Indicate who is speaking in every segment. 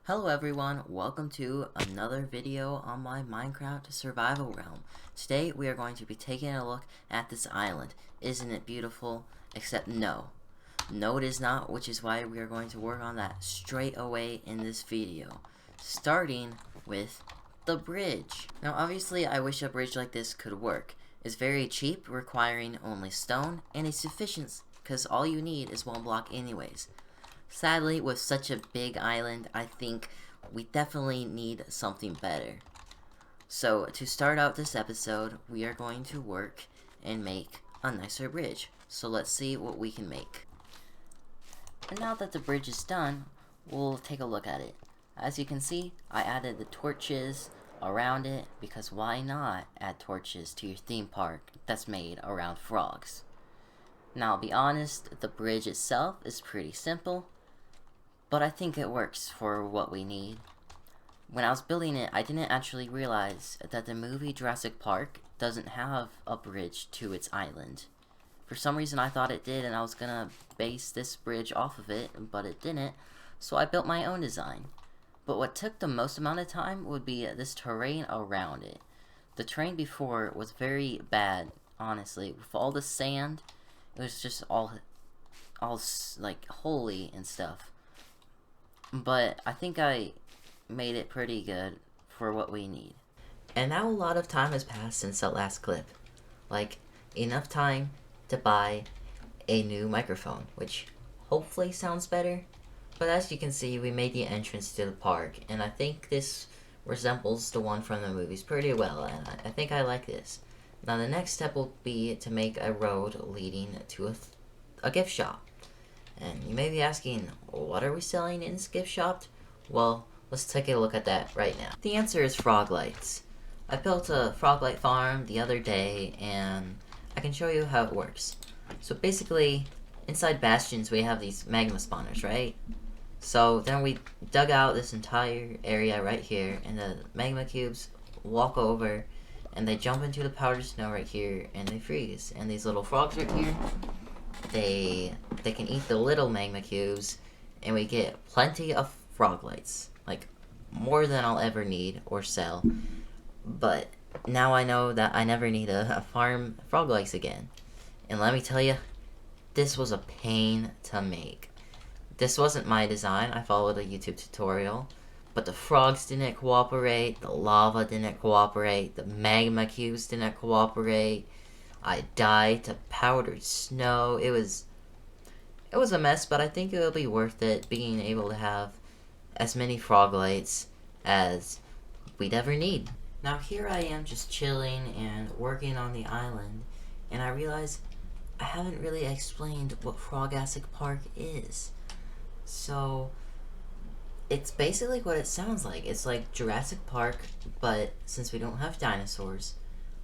Speaker 1: Hello everyone, welcome to another video on my Minecraft survival realm. Today we are going to be taking a look at this island. Isn't it beautiful? Except no. No it is not, which is why we are going to work on that straight away in this video. Starting with the bridge. Now obviously I wish a bridge like this could work. It's very cheap, requiring only stone, and it's sufficient because all you need is one block anyways. Sadly, with such a big island, I think we definitely need something better. So, to start out this episode, we are going to work and make a nicer bridge. So let's see what we can make. And now that the bridge is done, we'll take a look at it. As you can see, I added the torches around it, because why not add torches to your theme park that's made around frogs? Now, I'll be honest, the bridge itself is pretty simple, but I think it works for what we need. When I was building it, I didn't actually realize that the movie Jurassic Park doesn't have a bridge to its island. For some reason I thought it did, and I was gonna base this bridge off of it, but it didn't, so I built my own design. But what took the most amount of time would be this terrain around it. The terrain before was very bad, honestly. With all the sand, it was just all like holy and stuff. But I think I made it pretty good for what we need. And now a lot of time has passed since that last clip. Like, enough time to buy a new microphone, which hopefully sounds better. But as you can see, we made the entrance to the park, and I think this resembles the one from the movies pretty well, and I think I like this. Now the next step will be to make a road leading to a gift shop. And you may be asking, what are we selling in this gift shop? Well, let's take a look at that right now. The answer is frog lights. I built a frog light farm the other day, and I can show you how it works. So basically, inside bastions we have these magma spawners, right? So then we dug out this entire area right here, and the magma cubes walk over, and they jump into the powdered snow right here, and they freeze. And these little frogs right here, they can eat the little magma cubes, and we get plenty of frog lights, like more than I'll ever need or sell. But now I know that I never need a farm frog lights again. And let me tell you, this was a pain to make. This wasn't my design. I followed a YouTube tutorial, but the frogs didn't cooperate, the lava didn't cooperate, the magma cubes didn't cooperate. I died to powdered snow. It was a mess, but I think it'll be worth it being able to have as many frog lights as we'd ever need. Now here I am just chilling and working on the island, and I realize I haven't really explained what Frogassic Park is. So it's basically what it sounds like. It's like Jurassic Park, but since we don't have dinosaurs,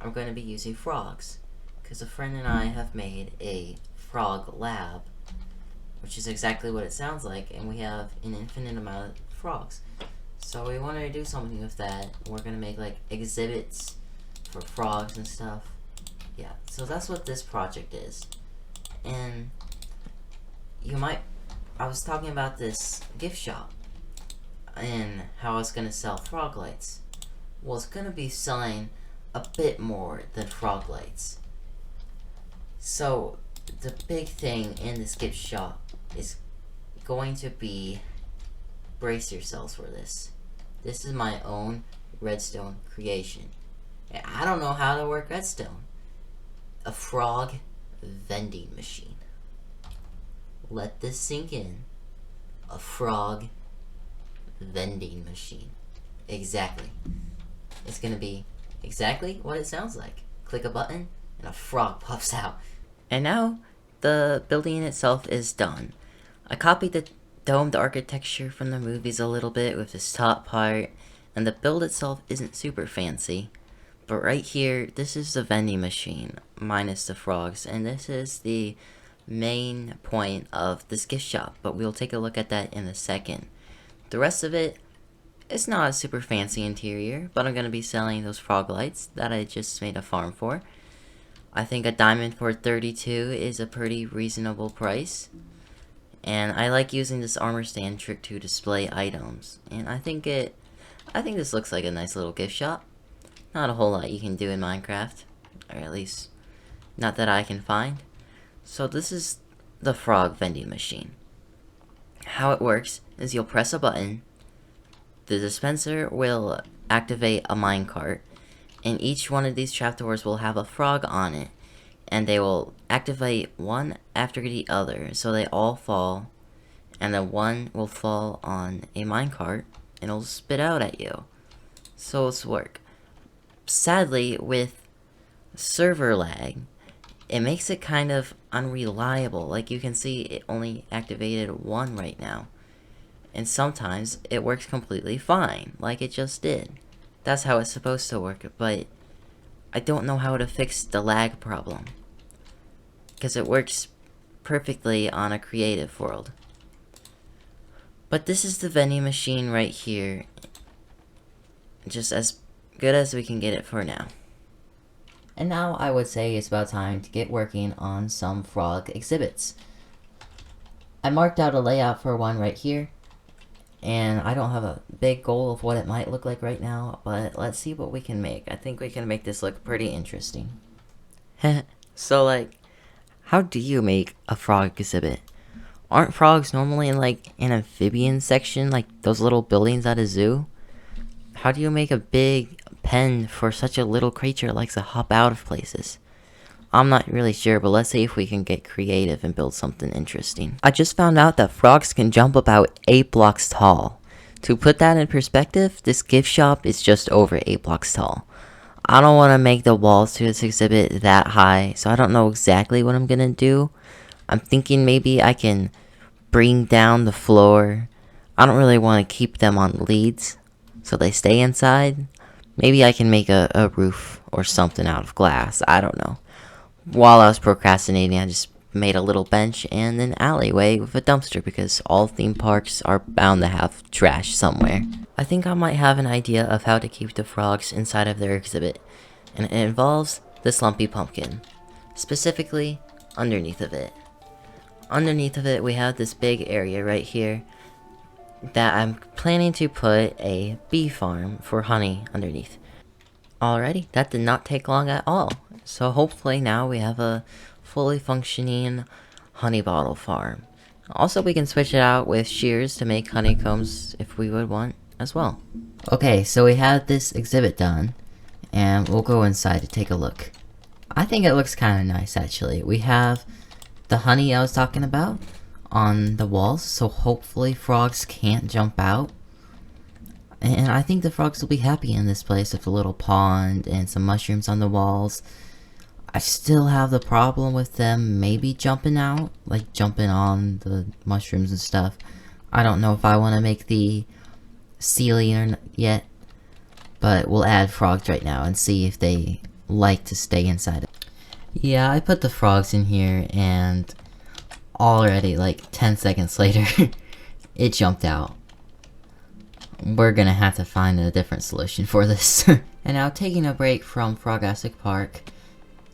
Speaker 1: I'm going to be using frogs. Because a friend and I have made a frog lab, which is exactly what it sounds like, and we have an infinite amount of frogs. So we wanted to do something with that. We're going to make like exhibits for frogs and stuff. Yeah, so that's what this project is. And I was talking about this gift shop and how I was going to sell frog lights. Well, it's going to be selling a bit more than frog lights. So, the big thing in this gift shop is going to be, brace yourselves for this. This is my own redstone creation. I don't know how to work redstone. A frog vending machine. Let this sink in. A frog vending machine. Exactly. It's gonna be exactly what it sounds like. Click a button, and a frog pops out. And now, the building itself is done. I copied the domed architecture from the movies a little bit with this top part, and the build itself isn't super fancy. But right here, this is the vending machine, minus the frogs, and this is the main point of this gift shop, but we'll take a look at that in a second. The rest of it, it's not a super fancy interior, but I'm going to be selling those frog lights that I just made a farm for. I think a diamond for 32 is a pretty reasonable price. And I like using this armor stand trick to display items. And I think this looks like a nice little gift shop. Not a whole lot you can do in Minecraft, or at least not that I can find. So this is the frog vending machine. How it works is you'll press a button, the dispenser will activate a minecart, and each one of these trapdoors will have a frog on it, and they will activate one after the other, so they all fall, and then one will fall on a minecart, and it'll spit out at you. So it's work. Sadly, with server lag, it makes it kind of unreliable. Like you can see, it only activated one right now. And sometimes it works completely fine, like it just did. That's how it's supposed to work, but I don't know how to fix the lag problem. Because it works perfectly on a creative world. But this is the vending machine right here. Just as good as we can get it for now. And now I would say it's about time to get working on some frog exhibits. I marked out a layout for one right here. And I don't have a big goal of what it might look like right now, but let's see what we can make. I think we can make this look pretty interesting. So like, how do you make a frog exhibit? Aren't frogs normally in like an amphibian section, like those little buildings at a zoo? How do you make a big pen for such a little creature that likes to hop out of places? I'm not really sure, but let's see if we can get creative and build something interesting. I just found out that frogs can jump about 8 blocks tall. To put that in perspective, this gift shop is just over 8 blocks tall. I don't want to make the walls to this exhibit that high, so I don't know exactly what I'm gonna do. I'm thinking maybe I can bring down the floor. I don't really want to keep them on leads, so they stay inside. Maybe I can make a roof or something out of glass. I don't know. While I was procrastinating, I just made a little bench and an alleyway with a dumpster because all theme parks are bound to have trash somewhere. I think I might have an idea of how to keep the frogs inside of their exhibit, and it involves this lumpy pumpkin, specifically underneath of it. Underneath of it, we have this big area right here that I'm planning to put a bee farm for honey underneath. Alrighty, that did not take long at all. So hopefully now we have a fully functioning honey bottle farm. Also, we can switch it out with shears to make honeycombs if we would want as well. Okay, so we have this exhibit done, and we'll go inside to take a look. I think it looks kind of nice actually. We have the honey I was talking about on the walls, so hopefully frogs can't jump out. And I think the frogs will be happy in this place with a little pond and some mushrooms on the walls. I still have the problem with them maybe jumping out, like jumping on the mushrooms and stuff. I don't know if I want to make the ceiling or yet, but we'll add frogs right now and see if they like to stay inside it. Yeah, I put the frogs in here and already like 10 seconds later, it jumped out. We're gonna have to find a different solution for this. And now, taking a break from Frogassic Park,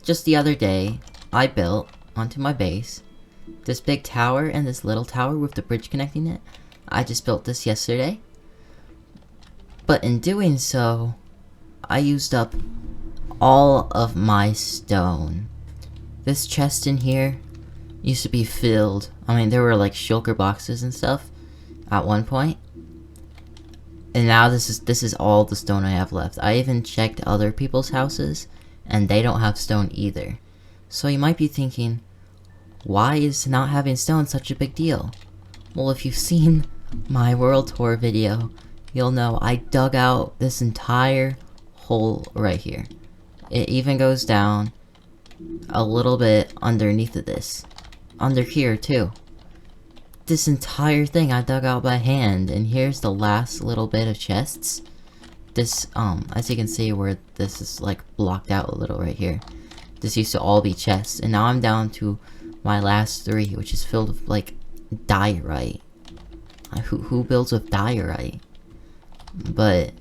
Speaker 1: just the other day, I built, onto my base, this big tower and this little tower with the bridge connecting it. I just built this yesterday. But in doing so, I used up all of my stone. This chest in here used to be filled. I mean, there were like shulker boxes and stuff at one point. And now this is all the stone I have left. I even checked other people's houses, and they don't have stone either. So you might be thinking, why is not having stone such a big deal? Well, if you've seen my world tour video, you'll know I dug out this entire hole right here. It even goes down a little bit underneath of this. Under here too. This entire thing I dug out by hand, and here's the last little bit of chests. This, as you can see where this is like blocked out a little right here. This used to all be chests, and now I'm down to my last 3, which is filled with like diorite. Who builds with diorite? But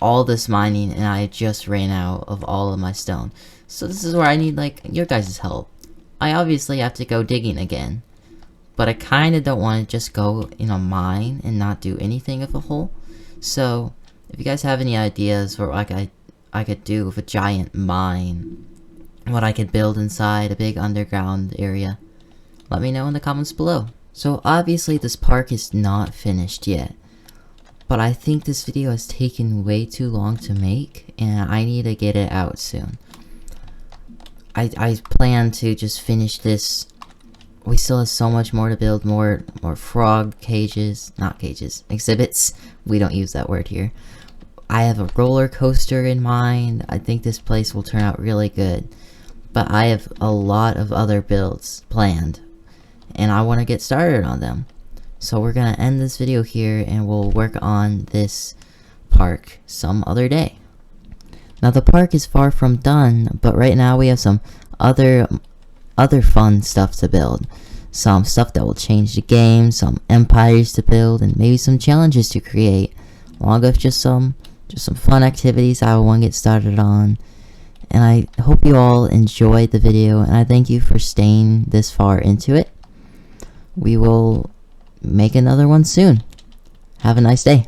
Speaker 1: all this mining, and I just ran out of all of my stone. So this is where I need like your guys' help. I obviously have to go digging again, but I kind of don't want to just go in a mine and not do anything of a hole. So if you guys have any ideas for like I could do with a giant mine, what I could build inside a big underground area, let me know in the comments below. So obviously this park is not finished yet, but I think this video has taken way too long to make, and I need to get it out soon. I plan to just finish this. We still have so much more to build, more frog cages, not cages, exhibits. We don't use that word here. I have a roller coaster in mind. I think this place will turn out really good. But I have a lot of other builds planned, and I want to get started on them. So we're going to end this video here, and we'll work on this park some other day. Now the park is far from done, but right now we have some other fun stuff to build. Some stuff that will change the game, some empires to build, and maybe some challenges to create, along with just some fun activities I want to get started on. And I hope you all enjoyed the video, and I thank you for staying this far into it. We will make another one soon. Have a nice day.